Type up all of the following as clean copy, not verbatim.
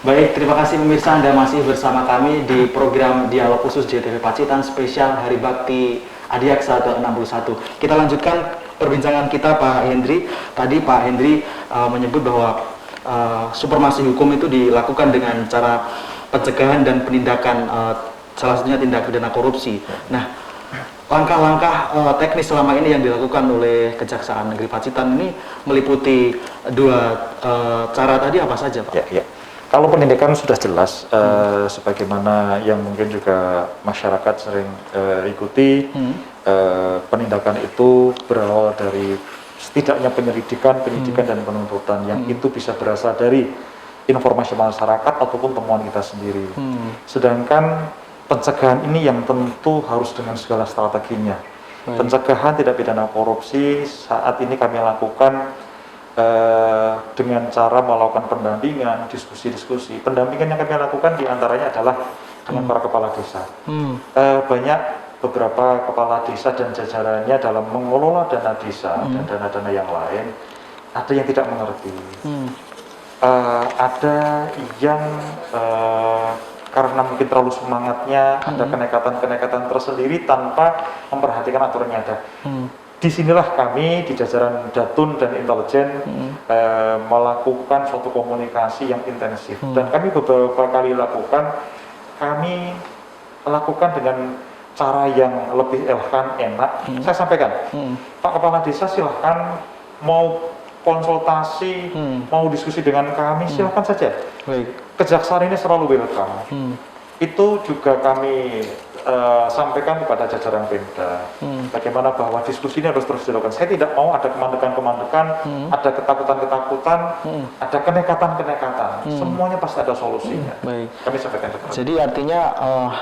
Baik, terima kasih pemirsa, Anda masih bersama kami di program Dialog Khusus JTV Pacitan spesial Hari Bakti Adiaksa ke-61. Kita lanjutkan perbincangan kita Pak Hendri. Tadi Pak Hendri menyebut bahwa supremasi hukum itu dilakukan dengan cara pencegahan dan penindakan, salah satunya tindak pidana korupsi. Nah, langkah-langkah teknis selama ini yang dilakukan oleh Kejaksaan Negeri Pacitan ini meliputi dua cara tadi apa saja, Pak? Ya. Kalau penindakan sudah jelas, sebagaimana yang mungkin juga masyarakat sering ikuti, penindakan itu berawal dari setidaknya penyidikan dan penuntutan yang itu bisa berasal dari informasi masyarakat ataupun temuan kita sendiri. Sedangkan pencegahan ini yang tentu harus dengan segala strateginya. Pencegahan tindak pidana korupsi saat ini kami lakukan dengan cara melakukan pendampingan, diskusi-diskusi. Pendampingan yang kami lakukan diantaranya adalah dengan para kepala desa. Banyak beberapa kepala desa dan jajarannya dalam mengelola dana desa dan dana-dana yang lain, ada yang tidak mengerti. Ada yang karena mungkin terlalu semangatnya, ada kenekatan-kenekatan tersendiri tanpa memperhatikan aturan yang ada. Disinilah kami di jajaran Datun dan Intelijen melakukan suatu komunikasi yang intensif, dan kami beberapa kali kami lakukan dengan cara yang lebih elegan, enak. Saya sampaikan, Pak Kepala Desa silahkan mau konsultasi, mau diskusi dengan kami, silahkan saja. Kejaksaan ini selalu welcome. Itu juga kami sampaikan kepada jajaran Pemda, bagaimana bahwa diskusi ini harus terus dilakukan. Saya tidak mau ada kemandekan-kemandekan, ada ketakutan-ketakutan, ada kenekatan-kenekatan. Semuanya pasti ada solusinya. Kami sampaikan seperti. Jadi artinya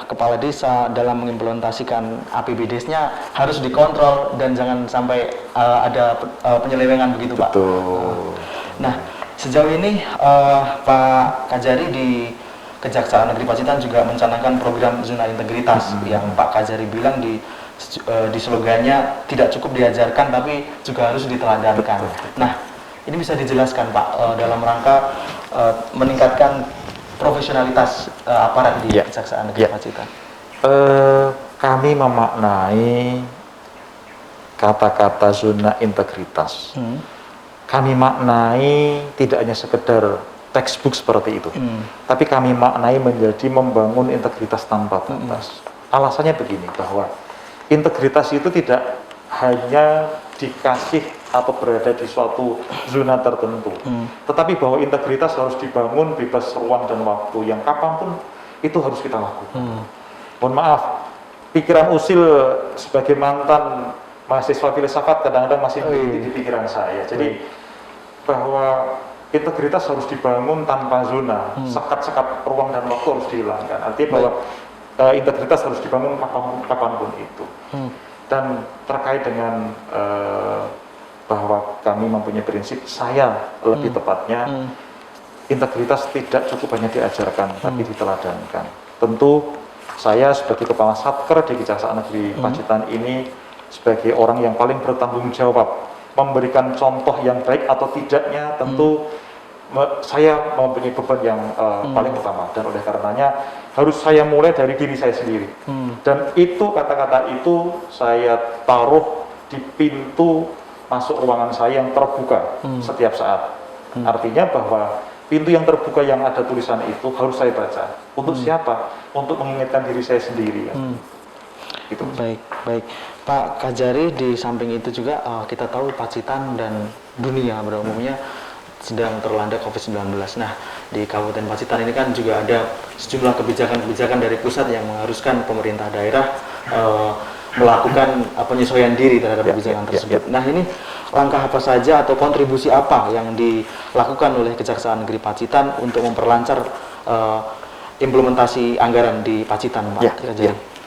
kepala desa dalam mengimplementasikan APBDes-nya harus dikontrol dan jangan sampai ada penyelewengan begitu, Pak. Betul. Nah, sejauh ini Pak Kajari di Kejaksaan Negeri Pacitan juga mencanangkan program zona integritas yang Pak Kajari bilang di slogannya tidak cukup diajarkan tapi juga harus diteladankan. Nah, ini bisa dijelaskan Pak dalam rangka meningkatkan profesionalitas aparat di Kejaksaan Negeri Pacitan. Kami memaknai kata-kata zona integritas. Kami maknai tidak hanya sekedar textbook seperti itu, tapi kami maknai menjadi membangun integritas tanpa batas. Alasannya begini, bahwa integritas itu tidak hanya dikasih atau berada di suatu zona tertentu, tetapi bahwa integritas harus dibangun bebas ruang dan waktu, yang kapanpun itu harus kita lakukan. Mohon maaf, pikiran usil sebagai mantan mahasiswa filsafat kadang-kadang masih di pikiran saya. Jadi bahwa integritas harus dibangun tanpa zona, sekat-sekat ruang dan waktu harus dihilangkan. Artinya bahwa integritas harus dibangun kapanpun itu. Dan terkait dengan bahwa kami mempunyai prinsip, saya lebih tepatnya, integritas tidak cukup hanya diajarkan, tapi diteladankan. Tentu saya sebagai Kepala Satker di Kejaksaan Negeri Pacitan ini, sebagai orang yang paling bertanggung jawab, memberikan contoh yang baik atau tidaknya, tentu saya mempunyai beban yang paling utama, dan oleh karenanya harus saya mulai dari diri saya sendiri. Dan itu, kata-kata itu saya taruh di pintu masuk ruangan saya yang terbuka setiap saat. Artinya bahwa pintu yang terbuka yang ada tulisan itu harus saya baca. Untuk siapa? Untuk mengingatkan diri saya sendiri. Gitu. Baik. Pak Kajari, di samping itu juga kita tahu Pacitan dan dunia pada umumnya sedang terlanda COVID-19. Nah, di Kabupaten Pacitan ini kan juga ada sejumlah kebijakan-kebijakan dari pusat yang mengharuskan pemerintah daerah melakukan penyesuaian diri terhadap kebijakan tersebut. Nah, ini langkah apa saja atau kontribusi apa yang dilakukan oleh Kejaksaan Negeri Pacitan untuk memperlancar implementasi anggaran di Pacitan, Pak Kajari?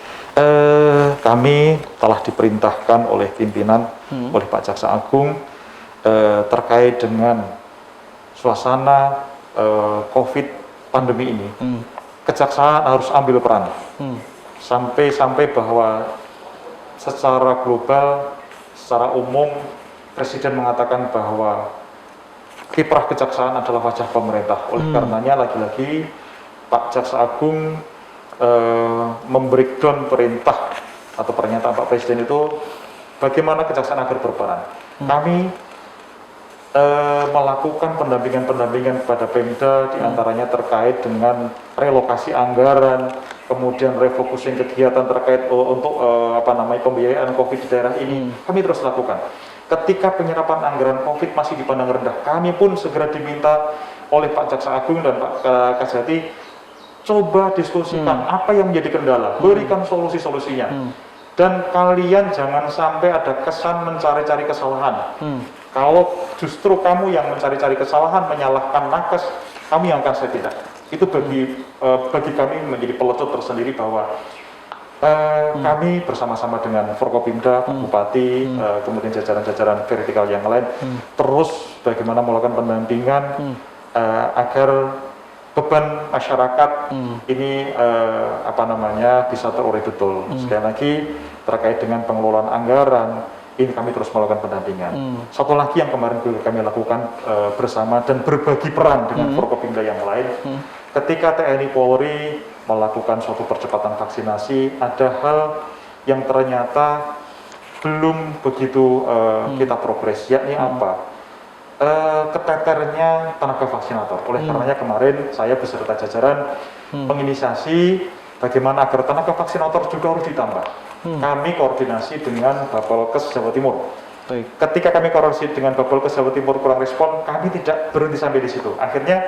Kami telah diperintahkan oleh pimpinan, oleh Pak Jaksa Agung, terkait dengan suasana COVID pandemi ini. Kejaksaan harus ambil peran, sampai bahwa secara global, secara umum, Presiden mengatakan bahwa kiprah kejaksaan adalah wajah pemerintah. Oleh karenanya lagi-lagi Pak Jaksa Agung membreakdown perintah atau pernyataan Pak Presiden itu bagaimana kejaksaan agar berperan. Kami melakukan pendampingan kepada Pemda, diantaranya terkait dengan relokasi anggaran, kemudian refocusing kegiatan terkait untuk pembiayaan COVID di daerah ini. Kami terus lakukan. Ketika penyerapan anggaran COVID masih dipandang rendah, kami pun segera diminta oleh Pak Jaksa Agung dan Pak Kasati, coba diskusikan apa yang menjadi kendala, berikan solusi-solusinya. Dan kalian jangan sampai ada kesan mencari-cari kesalahan. Kalau justru kamu yang mencari-cari kesalahan, menyalahkan nakes, kami yang akan saya tindak. Itu bagi kami menjadi pelecut tersendiri bahwa kami bersama-sama dengan Forkopimda, Pak Bupati, kemudian jajaran-jajaran vertikal yang lain, terus bagaimana melakukan pendampingan agar beban masyarakat ini bisa terurai betul. Sekali lagi terkait dengan pengelolaan anggaran, ini kami terus melakukan pendampingan. Satu lagi yang kemarin kami lakukan bersama dan berbagi peran dengan Forkopimda yang lain, ketika TNI Polri melakukan suatu percepatan vaksinasi, ada hal yang ternyata belum begitu kita progres, yakni apa? Keteternya tenaga vaksinator. Oleh karenanya kemarin saya beserta jajaran menginisiasi bagaimana agar tenaga vaksinator juga harus ditambah. Kami koordinasi dengan Bapolkes Jawa Timur. Baik. Ketika kami koordinasi dengan Bapolkes Jawa Timur kurang respon, kami tidak berhenti sampai di situ. Akhirnya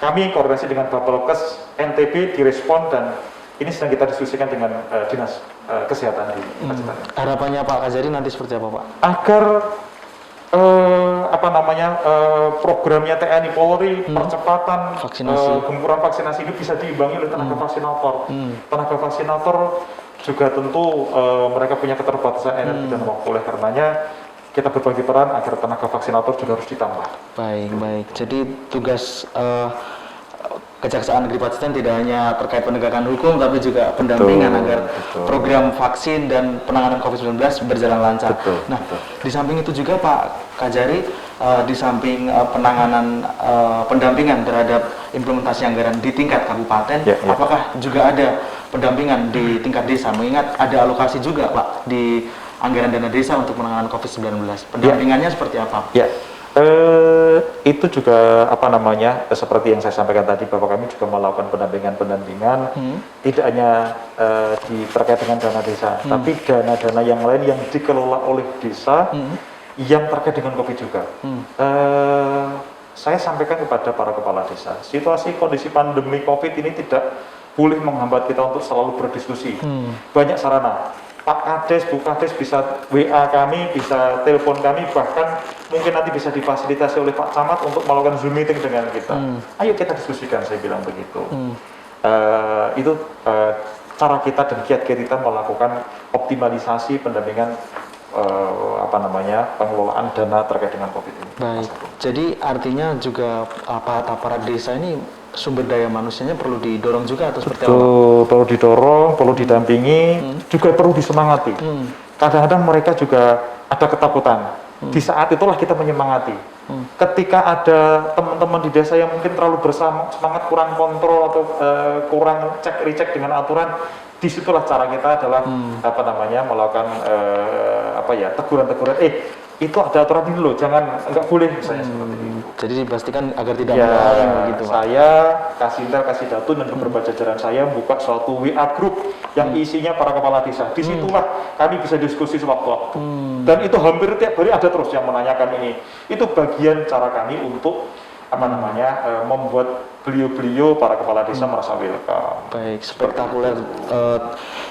kami koordinasi dengan Bapolkes NTB direspon dan ini sedang kita diskusikan dengan Dinas Kesehatan di Pacitan. Harapannya Pak Kajari nanti seperti apa, Pak? Agar programnya TNI Polri, percepatan gempuran vaksinasi ini bisa diimbangi oleh tenaga vaksinator. Tenaga vaksinator juga tentu mereka punya keterbatasan energi dan waktu. Oleh karenanya kita berbagi peran agar tenaga vaksinator juga harus ditambah. Baik. Jadi tugas Kejaksaan Negeri Pacitan tidak hanya terkait penegakan hukum, tapi juga pendampingan agar program vaksin dan penanganan COVID-19 berjalan lancar. Di samping itu juga Pak Kajari, di samping penanganan pendampingan terhadap implementasi anggaran di tingkat kabupaten, apakah juga ada pendampingan di tingkat desa? Mengingat ada alokasi juga Pak di anggaran dana desa untuk penanganan COVID-19. Pendampingannya seperti apa? Itu juga seperti yang saya sampaikan tadi bahwa kami juga melakukan pendampingan tidak hanya terkait dengan dana desa, tapi dana-dana yang lain yang dikelola oleh desa yang terkait dengan COVID juga. Saya sampaikan kepada para kepala desa, situasi kondisi pandemi COVID ini tidak boleh menghambat kita untuk selalu berdiskusi. Banyak sarana. Pak Kades, Bu Kades bisa WA kami, bisa telepon kami, bahkan mungkin nanti bisa difasilitasi oleh Pak Camat untuk melakukan Zoom meeting dengan kita. Ayo kita diskusikan, saya bilang begitu. Itu cara kita dan kiat-kiat kita melakukan optimalisasi pendampingan pengelolaan dana terkait dengan COVID ini. Baik. Jadi artinya juga aparat desa ini sumber daya manusianya perlu didorong juga atau seperti apa? Perlu didorong, perlu didampingi, juga perlu disemangati. Kadang-kadang mereka juga ada ketakutan. Di saat itulah kita menyemangati. Ketika ada teman-teman di desa yang mungkin terlalu bersemangat, kurang kontrol atau kurang cek-recek dengan aturan, disitulah cara kita adalah melakukan teguran-teguran. Itu ada aturan ini loh, enggak boleh misalnya seperti itu. Jadi dipastikan agar tidak mengulangi begitu. Saya, Kasintel, Kasidatun dan beberapa jajaran saya buka suatu WA group yang isinya para kepala desa. Disitulah kami bisa diskusi sewaktu-waktu. Dan itu hampir tiap hari ada terus yang menanyakan ini. Itu bagian cara kami untuk membuat beliau-beliau para kepala desa merasa welcome. Baik, spektakuler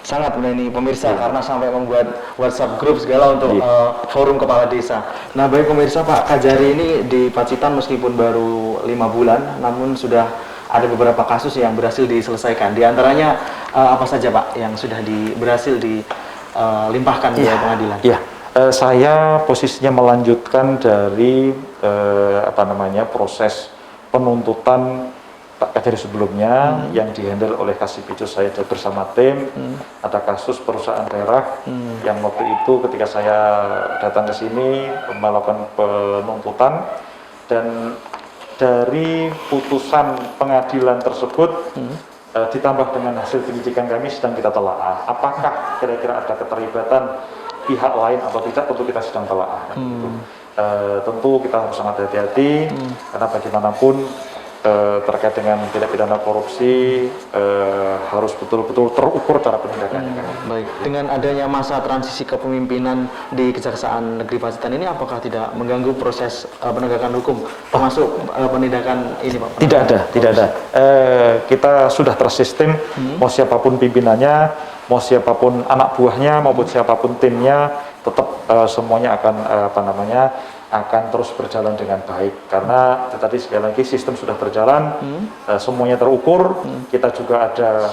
sangat ini pemirsa karena sampai membuat WhatsApp grup segala untuk forum kepala desa. Nah, baik pemirsa, Pak Kajari ini di Pacitan meskipun baru 5 bulan, namun sudah ada beberapa kasus yang berhasil diselesaikan. Di antaranya apa saja Pak yang sudah berhasil dilimpahkan ke pengadilan? Saya posisinya melanjutkan dari proses penuntutan Pak Kajari sebelumnya yang dihandle oleh Kasipidum saya bersama tim. Ada kasus perusahaan daerah yang waktu itu ketika saya datang ke sini melakukan penuntutan dan dari putusan pengadilan tersebut ditambah dengan hasil penyidikan kami sedang kita telaah. Apakah kira-kira ada keterlibatan pihak lain atau tidak, tentu kita sedang telaah. Tentu kita harus sangat hati-hati karena bagaimanapun terkait dengan tindak pidana korupsi harus betul-betul terukur cara penindakannya. Baik, dengan adanya masa transisi kepemimpinan di Kejaksaan Negeri Pacitan ini apakah tidak mengganggu proses penegakan hukum termasuk penindakan ini Pak? Tidak ada. Kita sudah tersistem, mau siapapun pimpinannya, mau siapapun anak buahnya maupun siapapun timnya, tetap semuanya akan terus berjalan dengan baik karena tadi sekali lagi sistem sudah berjalan, semuanya terukur, kita juga ada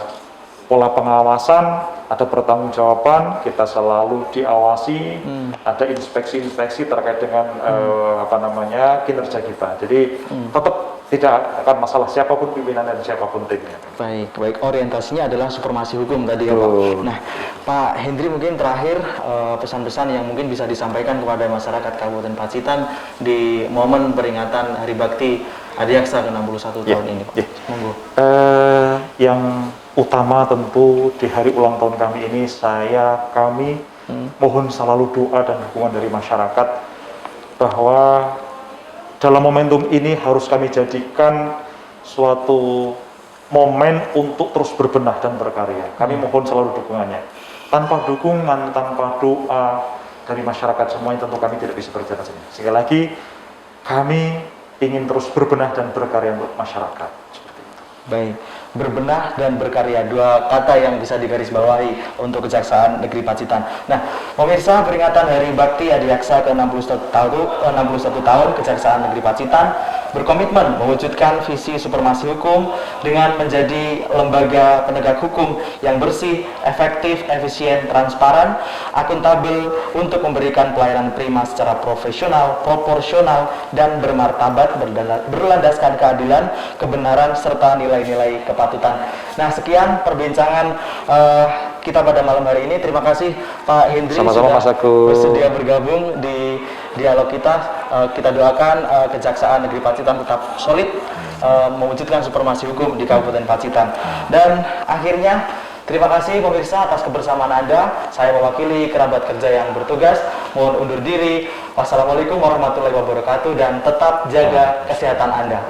pola pengawasan, ada pertanggungjawaban, kita selalu diawasi, ada inspeksi-inspeksi terkait dengan kinerja kita. Jadi tetap tidak akan masalah siapapun pimpinan dan siapapun timnya. Baik, orientasinya adalah supremasi hukum tadi ya Pak. Nah, Pak Hendri mungkin terakhir pesan-pesan yang mungkin bisa disampaikan kepada masyarakat Kabupaten Pacitan di momen peringatan Hari Bakti Adiaksa ke-61 tahun ini Pak. Monggo. Yang utama tentu di hari ulang tahun kami ini kami mohon selalu doa dan dukungan dari masyarakat bahwa dalam momentum ini harus kami jadikan suatu momen untuk terus berbenah dan berkarya. Kami mohon selalu dukungannya. Tanpa dukungan, tanpa doa dari masyarakat semuanya tentu kami tidak bisa berjalan sini. Sekali lagi, kami ingin terus berbenah dan berkarya untuk masyarakat. Seperti itu. Baik, berbenah dan berkarya, dua kata yang bisa digarisbawahi untuk Kejaksaan Negeri Pacitan. Nah, pemirsa, peringatan Hari Bakti Adiaksa ke-61 tahun Kejaksaan Negeri Pacitan berkomitmen mewujudkan visi supremasi hukum dengan menjadi lembaga penegak hukum yang bersih, efektif, efisien, transparan, akuntabel untuk memberikan pelayanan prima secara profesional, proporsional, dan bermartabat berlandaskan keadilan, kebenaran, serta nilai-nilai kepatutan. Nah, sekian perbincangan kita pada malam hari ini. Terima kasih Pak Hendri Sama-sama, sudah Mas Agus bersedia bergabung di dialog kita. Kita doakan Kejaksaan Negeri Pacitan tetap solid mewujudkan supremasi hukum di Kabupaten Pacitan. Dan akhirnya terima kasih pemirsa atas kebersamaan Anda. Saya mewakili kerabat kerja yang bertugas mohon undur diri. Wassalamualaikum warahmatullahi wabarakatuh dan tetap jaga kesehatan Anda.